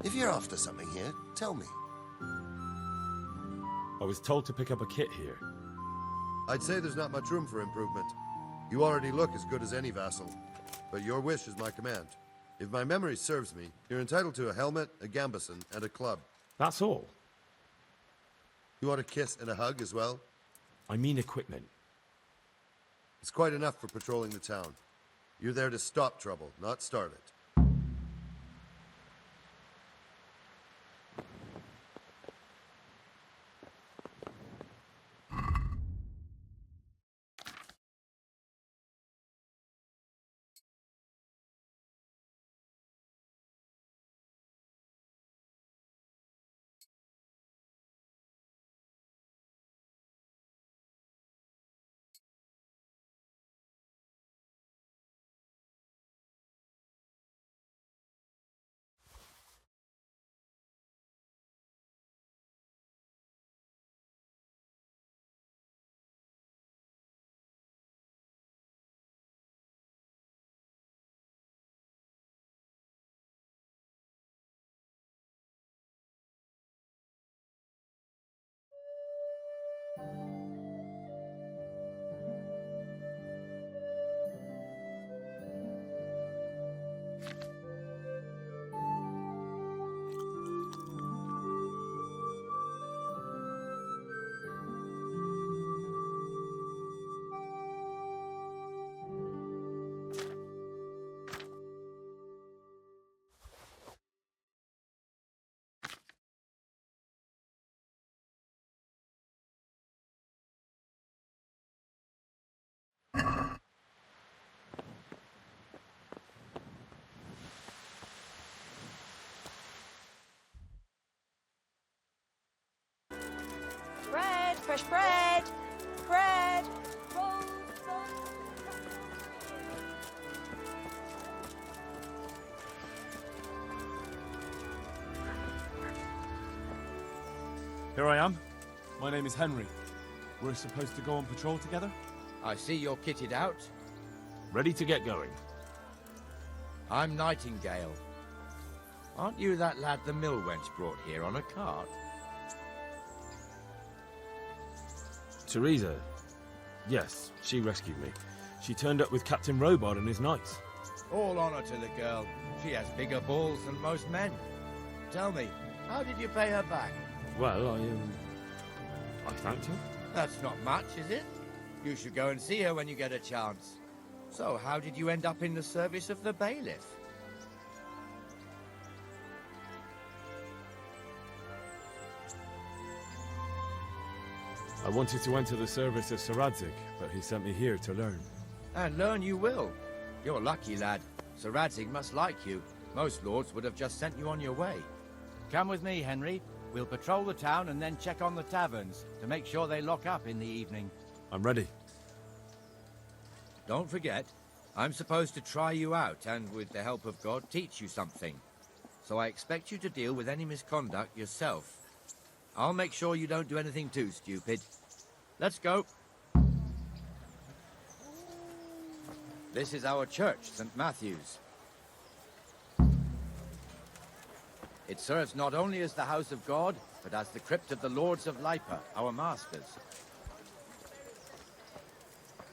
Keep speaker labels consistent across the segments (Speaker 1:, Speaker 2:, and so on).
Speaker 1: If you're after something here, tell me.
Speaker 2: I was told to pick up a kit here.
Speaker 3: I'd say there's not much room for improvement. You already look as good as any vassal, but your wish is my command. If my memory serves me, you're entitled to a helmet, a gambeson, and a club.
Speaker 2: That's all?
Speaker 3: You want a kiss and a hug as well?
Speaker 2: I mean equipment.
Speaker 3: It's quite enough for patrolling the town. You're there to stop trouble, not start it.
Speaker 4: Bread, fresh bread, bread, rolls,
Speaker 2: Here I am. My name is Henry. We're supposed to go on patrol together?
Speaker 5: I see you're kitted out.
Speaker 2: Ready to get going.
Speaker 5: I'm Nightingale. Aren't you that lad the mill wench brought here on a cart?
Speaker 2: Teresa. Yes, she rescued me. She turned up with Captain Robard and his knights.
Speaker 5: All honor to the girl. She has bigger balls than most men. Tell me, how did you pay her back?
Speaker 2: Well, I thanked her.
Speaker 5: That's not much, is it? You should go and see her when you get a chance. So, how did you end up in the service of the bailiff?
Speaker 2: I wanted to enter the service of Sir Radzig, but he sent me here to learn.
Speaker 5: And learn you will. You're lucky, lad. Sir Radzig must like you. Most lords would have just sent you on your way.
Speaker 6: Come with me, Henry. We'll patrol the town and then check on the taverns to make sure they lock up in the evening.
Speaker 2: I'm ready.
Speaker 5: Don't forget, I'm supposed to try you out and, with the help of God, teach you something. So I expect you to deal with any misconduct yourself. I'll make sure you don't do anything too stupid. Let's go. This is our church, St. Matthew's. It serves not only as the house of God, but as the crypt of the Lords of Lipa, our masters.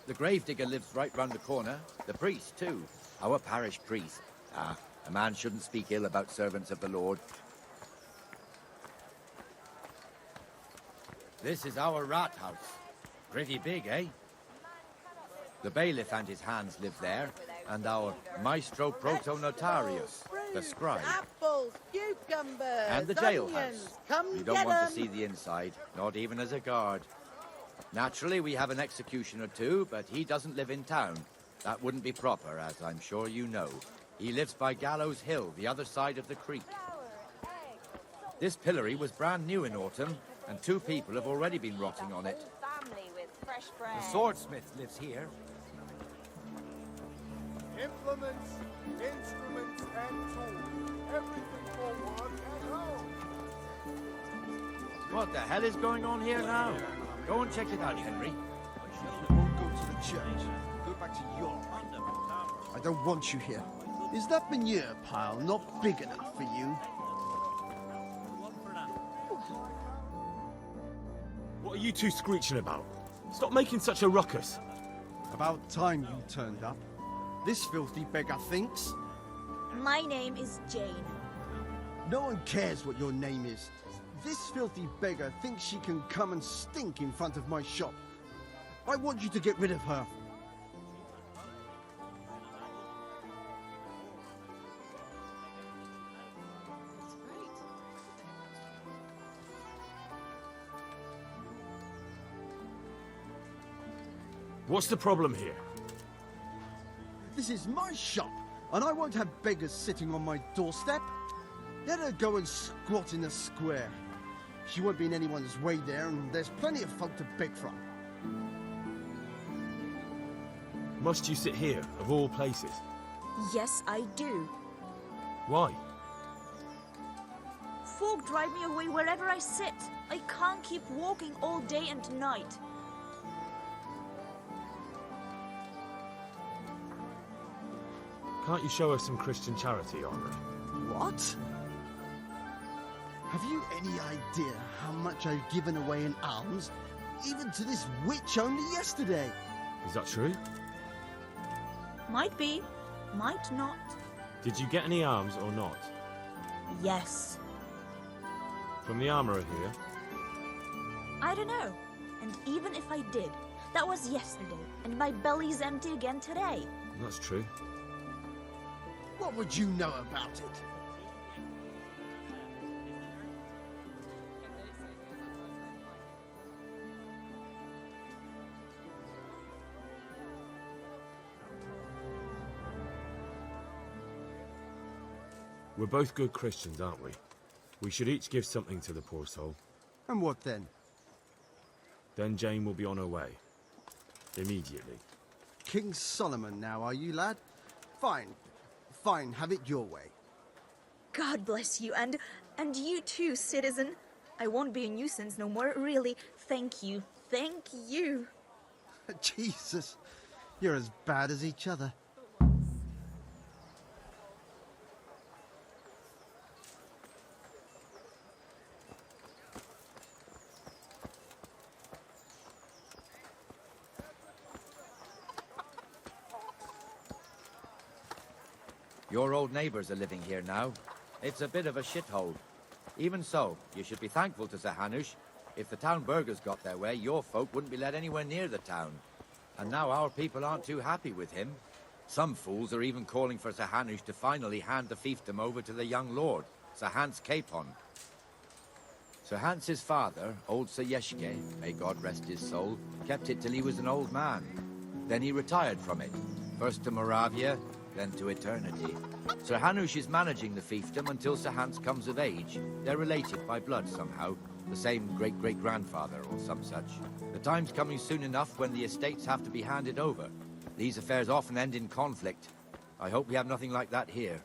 Speaker 5: The gravedigger lives right round the corner. The priest, too. Our parish priest. Ah, a man shouldn't speak ill about servants of the Lord. This is our rat house. Pretty big, eh? The bailiff and his hands live there, and our maestro proto-notarius, the scribe.
Speaker 7: Apples, cucumbers,
Speaker 5: And the
Speaker 7: onions.
Speaker 5: jailhouse.
Speaker 7: Come
Speaker 5: You don't
Speaker 7: get
Speaker 5: want
Speaker 7: 'em.
Speaker 5: to see the inside, not even as a guard. Naturally, we have an executioner too, but he doesn't live in town. That wouldn't be proper, as I'm sure you know. He lives by Gallows Hill, the other side of the creek. This pillory was brand new in autumn, and 2 people have already been rotting on it.
Speaker 4: family with fresh bread.
Speaker 6: The swordsmith lives here.
Speaker 8: Implements, instruments, and tools. Everything for work and home.
Speaker 5: What the hell is going on here now? Go and check it out, Henry.
Speaker 9: Won't go to the church. Go back to York. I don't want you here. Is that manure pile not big enough for you?
Speaker 2: What are you two screeching about? Stop making such a ruckus.
Speaker 9: About time you turned up. This filthy beggar thinks.
Speaker 4: My name is Jane.
Speaker 9: No one cares what your name is. This filthy beggar thinks she can come and stink in front of my shop. I want you to get rid of her.
Speaker 2: What's the problem here?
Speaker 9: This is my shop, and I won't have beggars sitting on my doorstep. Let her go and squat in the square. She won't be in anyone's way there, and there's plenty of folk to beg from.
Speaker 2: Must you sit here, of all places?
Speaker 4: Yes, I do.
Speaker 2: Why?
Speaker 4: Folk drive me away wherever I sit. I can't keep walking all day and night.
Speaker 2: Can't you show us some Christian charity, Henri?
Speaker 9: What? Have you any idea how much I've given away in alms, even to this witch only yesterday?
Speaker 2: Is that true?
Speaker 4: Might be, might not.
Speaker 2: Did you get any alms or not?
Speaker 4: Yes.
Speaker 2: From the armourer here?
Speaker 4: I don't know. And even if I did, that was yesterday, and my belly's empty again today.
Speaker 2: That's true.
Speaker 9: What would you know about it?
Speaker 2: We're both good Christians, aren't we? We should each give something to the poor soul.
Speaker 9: And what then?
Speaker 2: Then Jane will be on her way. Immediately.
Speaker 9: King Solomon now, are you, lad? Fine. Fine, have it your way.
Speaker 4: God bless you, and you too, citizen. I won't be a nuisance no more, really. Thank you. Thank you.
Speaker 9: Jesus, you're as bad as each other.
Speaker 5: Your old neighbours are living here now. It's a bit of a shithole. Even so, you should be thankful to Sir Hanush. If the town burghers got their way, your folk wouldn't be let anywhere near the town. And now our people aren't too happy with him. Some fools are even calling for Sir Hanush to finally hand the fiefdom over to the young lord, Sir Hans Capon. Sir Hans's father, old Sir Yeshke, may God rest his soul, kept it till he was an old man. Then he retired from it, first to Moravia, then to eternity. Sir Hanush is managing the fiefdom until Sir Hans comes of age. They're related by blood somehow, the same great-great-grandfather or some such. The time's coming soon enough when the estates have to be handed over. These affairs often end in conflict. I hope we have nothing like that here.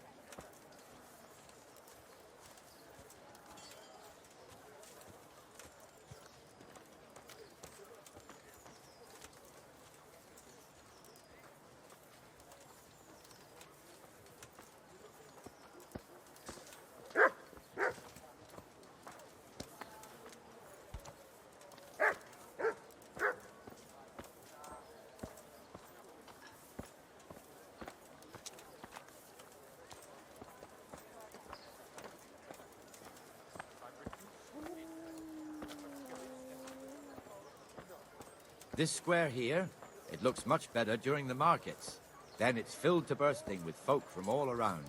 Speaker 5: This square here, it looks much better during the markets. Then it's filled to bursting with folk from all around.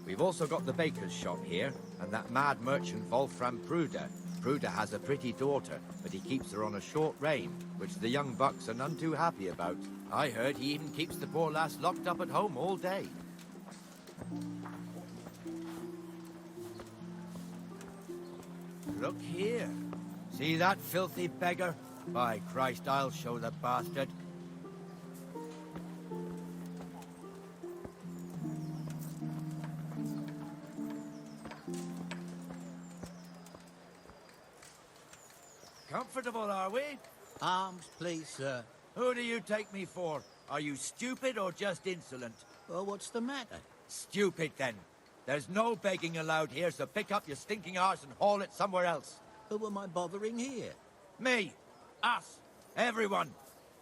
Speaker 5: We've also got the baker's shop here, and that mad merchant Wolfram Pruder. Pruder has a pretty daughter, but he keeps her on a short rein, which the young bucks are none too happy about. I heard he even keeps the poor lass locked up at home all day. Look here. See that filthy beggar? By Christ, I'll show the bastard. Comfortable, are we?
Speaker 10: Arms, please, sir.
Speaker 5: Who do you take me for? Are you stupid or just insolent?
Speaker 10: Well, what's the matter?
Speaker 5: Stupid, then. There's no begging allowed here, so pick up your stinking arse and haul it somewhere else.
Speaker 10: Who am I bothering here?
Speaker 5: Me. Us. Everyone.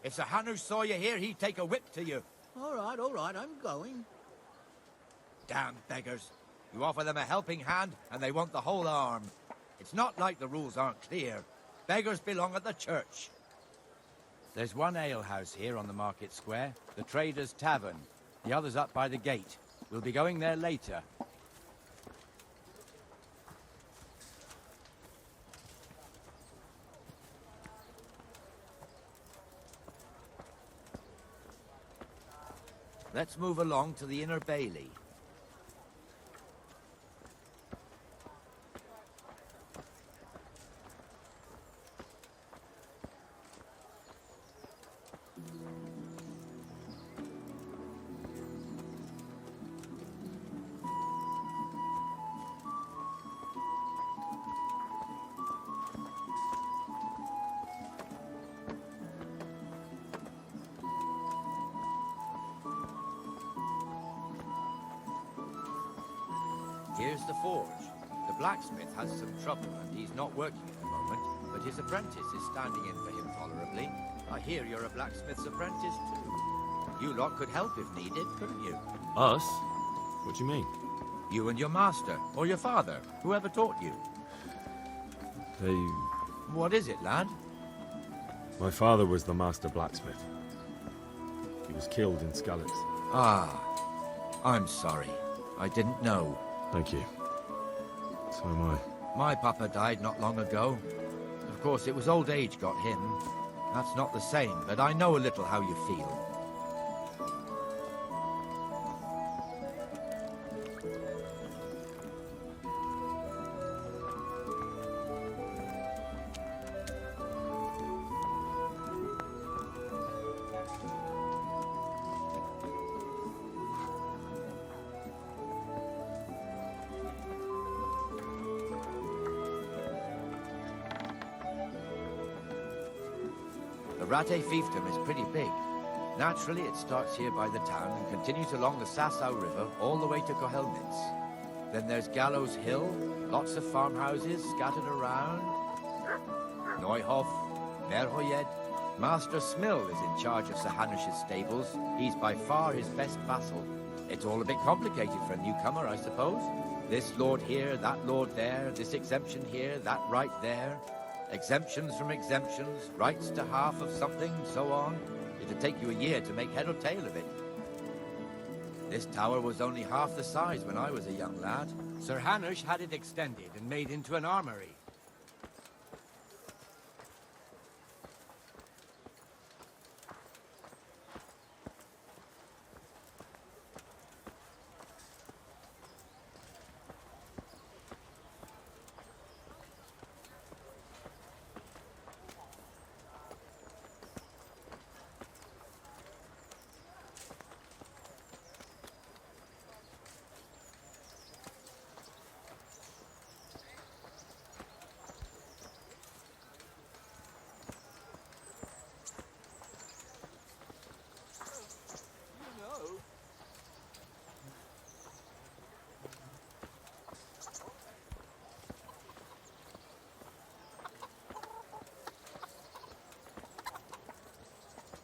Speaker 5: If Sir Hanush saw you here, he'd take a whip to you.
Speaker 10: All right, I'm going.
Speaker 5: Damn beggars. You offer them a helping hand, and they want the whole arm. It's not like the rules aren't clear. Beggars belong at the church.
Speaker 6: There's one alehouse here on the market square, the Trader's Tavern. The other's up by the gate. We'll be going there later.
Speaker 5: Let's move along to the Inner Bailey. Here's the forge. The blacksmith has some trouble and he's not working at the moment, but his apprentice is standing in for him tolerably. I hear you're a blacksmith's apprentice too. You lot could help if needed, couldn't you?
Speaker 2: Us? What do you mean?
Speaker 5: You and your master, or your father, whoever taught you.
Speaker 2: They...
Speaker 5: What is it, lad?
Speaker 2: My father was the master blacksmith. He was killed in Skalitz.
Speaker 5: Ah, I'm sorry. I didn't know.
Speaker 2: Thank you. So am I.
Speaker 5: My papa died not long ago. Of course, it was old age got him. That's not the same, but I know a little how you feel. The Rate fiefdom is pretty big. Naturally, it starts here by the town and continues along the Sasau River all the way to Kohelnitz. Then there's Gallows Hill, lots of farmhouses scattered around. Neuhof, Merhoyed. Master Smill is in charge of Sir Hanush's stables. He's by far his best vassal. It's all a bit complicated for a newcomer, I suppose. This lord here, that lord there, this exemption here, that right there. Exemptions from exemptions, rights to half of something, so on. It'd take you a year to make head or tail of it. This tower was only half the size when I was a young lad.
Speaker 6: Sir Hanush had it extended and made into an armory.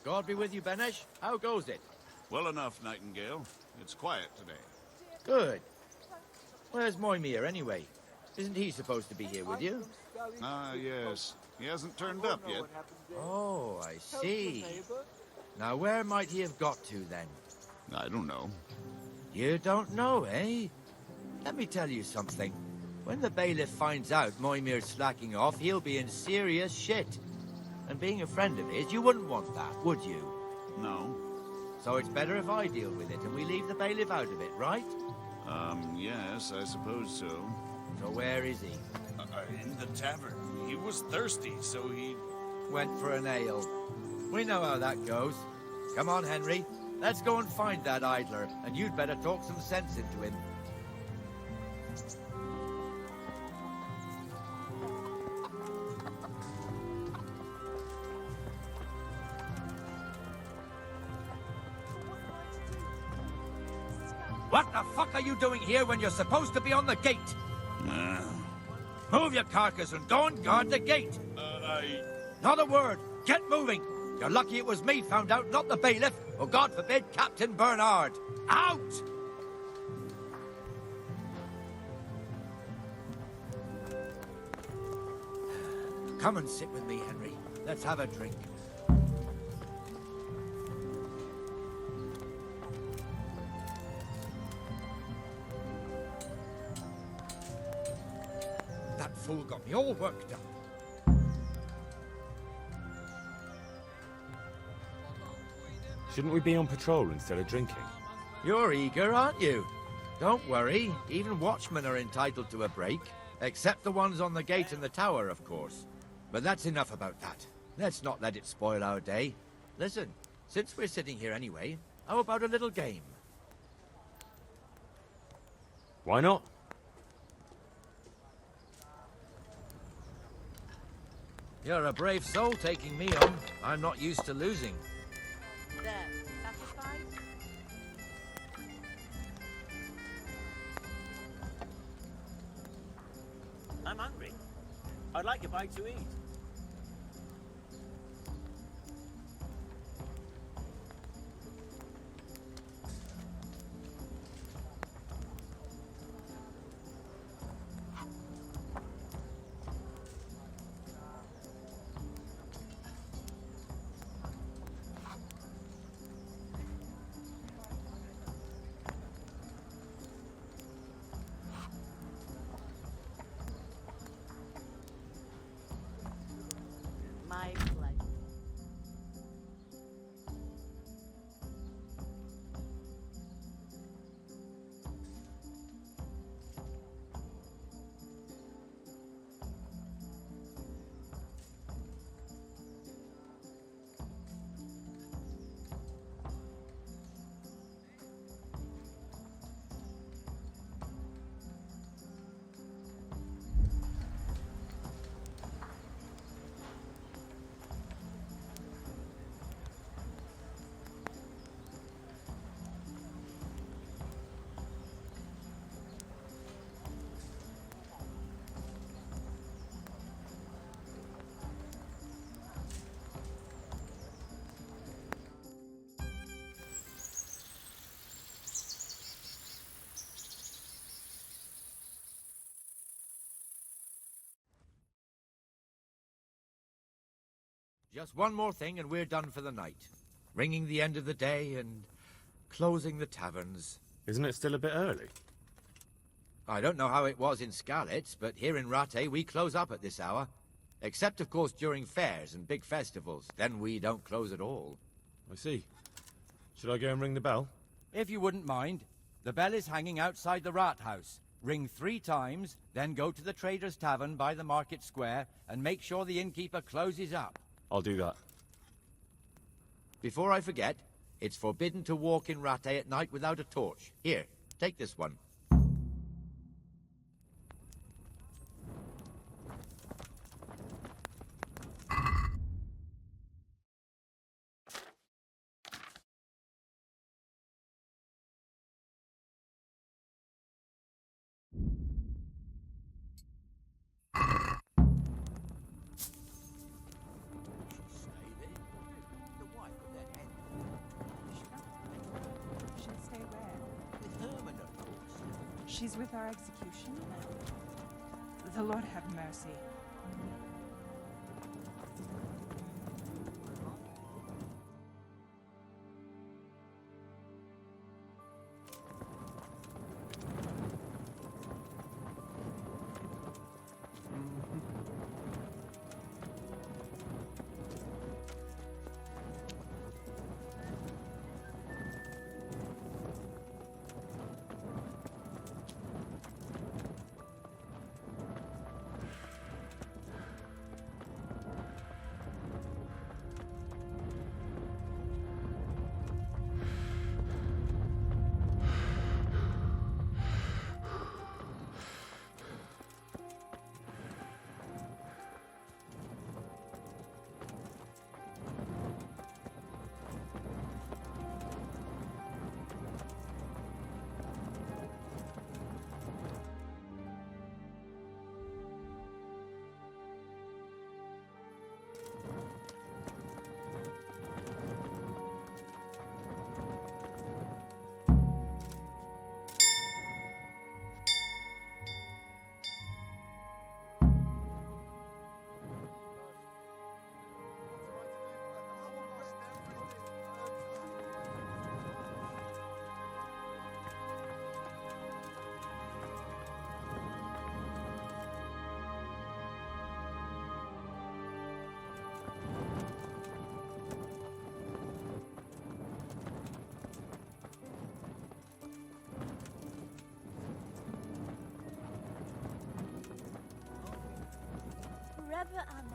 Speaker 5: God be with you, Benesh. How goes it?
Speaker 11: Well enough, Nightingale. It's quiet today.
Speaker 5: Good. Where's Moimir, anyway? Isn't he supposed to be here with you?
Speaker 11: Ah, yes. He hasn't turned up yet.
Speaker 5: Oh, I see. Now, where might he have got to, then?
Speaker 11: I don't know.
Speaker 5: You don't know, eh? Let me tell you something. When the bailiff finds out Moimir's slacking off, he'll be in serious shit. And being a friend of his, you wouldn't want that, would you?
Speaker 11: No.
Speaker 5: So it's better if I deal with it and we leave the bailiff out of it, right?
Speaker 11: Yes, I suppose so.
Speaker 5: So where is he?
Speaker 11: In the tavern. He was thirsty, so he...
Speaker 5: Went for an ale. We know how that goes. Come on, Henry. Let's go and find that idler, and you'd better talk some sense into him.
Speaker 6: What the fuck are you doing here when you're supposed to be on the gate? Move your carcass and go and guard the gate. Not a word. Get moving. You're lucky it was me found out, not the bailiff, or God forbid, Captain Bernard. Out! Come and sit with me, Henry. Let's have a drink. That fool got me all worked up.
Speaker 2: Shouldn't we be on patrol instead of drinking?
Speaker 5: You're eager, aren't you? Don't worry, even watchmen are entitled to a break. Except the ones on the gate and the tower, of course. But that's enough about that. Let's not let it spoil our day. Listen, since we're sitting here anyway, how about a little game?
Speaker 2: Why not?
Speaker 5: You're a brave soul taking me on. I'm not used to losing.
Speaker 7: There. Satisfied?
Speaker 12: I'm hungry. I'd like a bite to eat.
Speaker 7: My pleasure.
Speaker 5: Just one more thing and we're done for the night. Ringing the end of the day and closing the taverns.
Speaker 2: Isn't it still a bit early?
Speaker 5: I don't know how it was in Scarlet, but here in Rattay we close up at this hour. Except, of course, during fairs and big festivals. Then we don't close at all.
Speaker 2: I see. Should I go and ring the bell?
Speaker 6: If you wouldn't mind, the bell is hanging outside the rat house. Ring 3 times, then go to the Trader's Tavern by the market square and make sure the innkeeper closes up.
Speaker 2: I'll do that.
Speaker 5: Before I forget, it's forbidden to walk in Rattay at night without a torch. Here, take this one.
Speaker 13: She's with our execution. The Lord have mercy.
Speaker 4: Forever amen.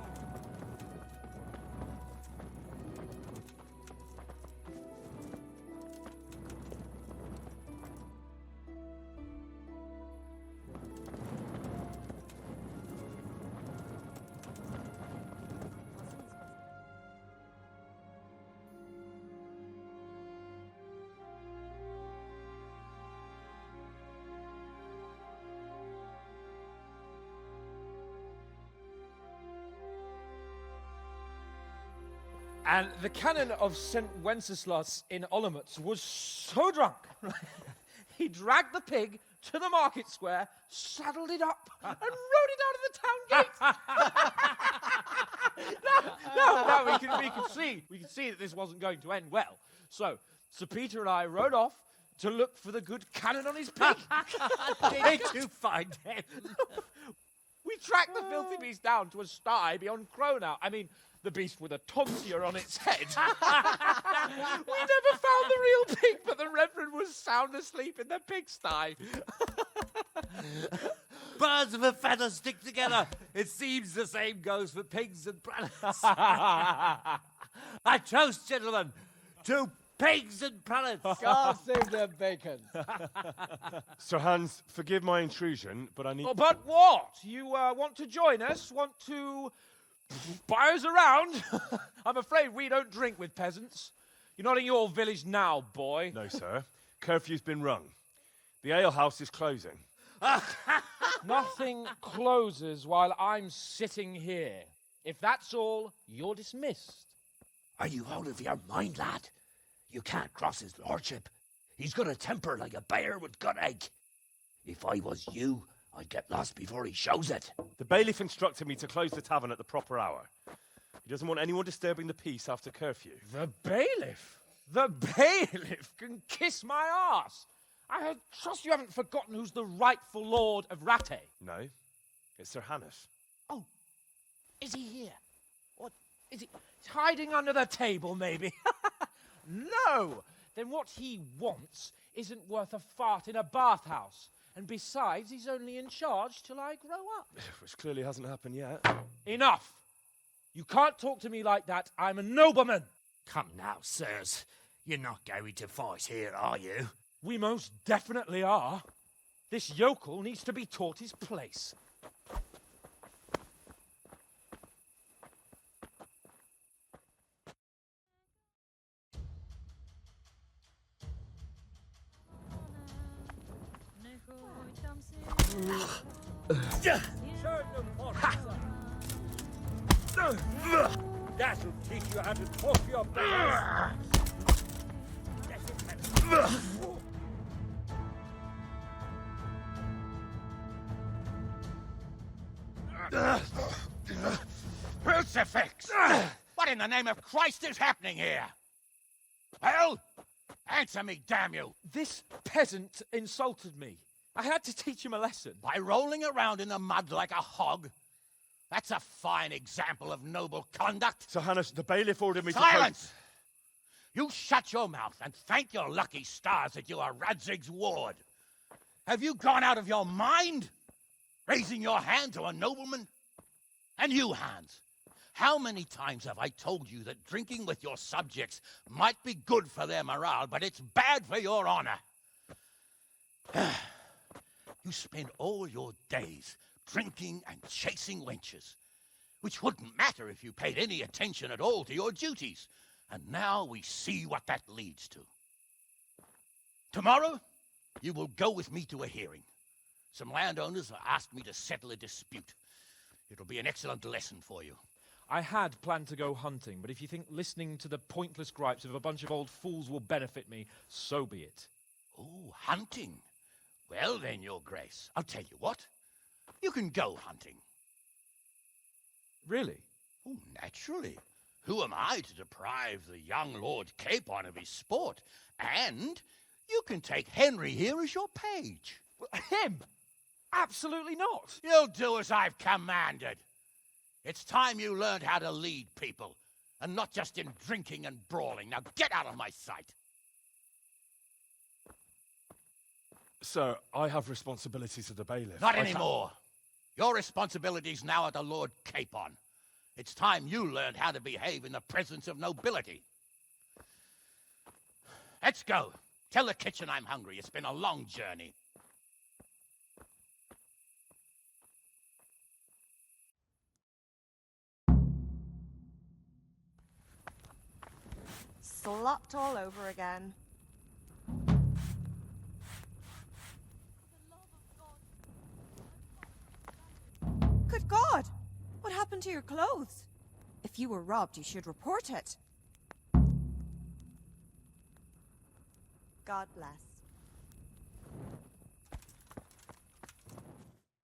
Speaker 14: And the canon of St. Wenceslas in Olomouc was so drunk, he dragged the pig to the market square, saddled it up, and rode it out of the town gate. No, we can see that this wasn't going to end well. So, Sir Peter and I rode off to look for the good canon on his pig.
Speaker 12: Did you find him?
Speaker 14: We tracked the filthy beast down to a sty beyond Cronau. I mean, the beast with a tonsure on its head. We never found the real pig, but the Reverend was sound asleep in the pigsty.
Speaker 12: Birds of a feather stick together. It seems the same goes for pigs and planets. I toast, gentlemen, to pigs and planets.
Speaker 15: God save the bacon.
Speaker 2: Sir Hans, forgive my intrusion, but I need...
Speaker 14: Oh, but what? You want to join us? Want to buy us around? I'm afraid we don't drink with peasants. You're not in your village now, boy.
Speaker 2: No, sir. Curfew's been rung. The alehouse is closing.
Speaker 14: Nothing closes while I'm sitting here. If that's all, you're dismissed.
Speaker 11: Are you out of your mind, lad? You can't cross his lordship. He's got a temper like a bear with gut ache. If I was you, I'd get lost before he shows it.
Speaker 2: The bailiff instructed me to close the tavern at the proper hour. He doesn't want anyone disturbing the peace after curfew.
Speaker 14: The bailiff? The bailiff can kiss my arse. I trust you haven't forgotten who's the rightful lord of Rattay.
Speaker 2: No, it's Sir Hannes.
Speaker 14: Oh, is he here? What, is he he's hiding under the table, maybe? No! Then what he wants isn't worth a fart in a bathhouse. And besides, he's only in charge till I grow up.
Speaker 2: Which clearly hasn't happened yet.
Speaker 14: Enough! You can't talk to me like that. I'm a nobleman.
Speaker 11: Come now, sirs. You're not going to fight here, are you?
Speaker 14: We most definitely are. This yokel needs to be taught his place.
Speaker 12: That'll teach you how to talk your business.
Speaker 11: Crucifix! What in the name of Christ is happening here? Well, answer me, damn you!
Speaker 14: This peasant insulted me. I had to teach him a lesson.
Speaker 11: By rolling around in the mud like a hog? That's a fine example of noble conduct.
Speaker 2: Sir Hannes, the bailiff ordered me
Speaker 11: Silence! You shut your mouth and thank your lucky stars that you are Radzig's ward. Have you gone out of your mind? Raising your hand to a nobleman? And you, Hans, how many times have I told you that drinking with your subjects might be good for their morale, but it's bad for your honor? You spend all your days drinking and chasing wenches, which wouldn't matter if you paid any attention at all to your duties. And now we see what that leads to. Tomorrow, you will go with me to a hearing. Some landowners have asked me to settle a dispute. It'll be an excellent lesson for you.
Speaker 14: I had planned to go hunting, but if you think listening to the pointless gripes of a bunch of old fools will benefit me, so be it.
Speaker 11: Oh, hunting. Well then, Your Grace, I'll tell you what. You can go hunting.
Speaker 14: Really?
Speaker 11: Oh, naturally. Who am I to deprive the young Lord Capon of his sport? And you can take Henry here as your page.
Speaker 14: Him? Absolutely not.
Speaker 11: You'll do as I've commanded. It's time you learned how to lead people, and not just in drinking and brawling. Now get out of my sight.
Speaker 2: Sir, I have responsibilities of the bailiff.
Speaker 11: Not anymore. Your responsibilities now are to Lord Capon. It's time you learned how to behave in the presence of nobility. Let's go. Tell the kitchen I'm hungry. It's been a long journey.
Speaker 7: Slopped all over again.
Speaker 16: Good God! What happened to your clothes? If you were robbed, you should report it.
Speaker 7: God bless.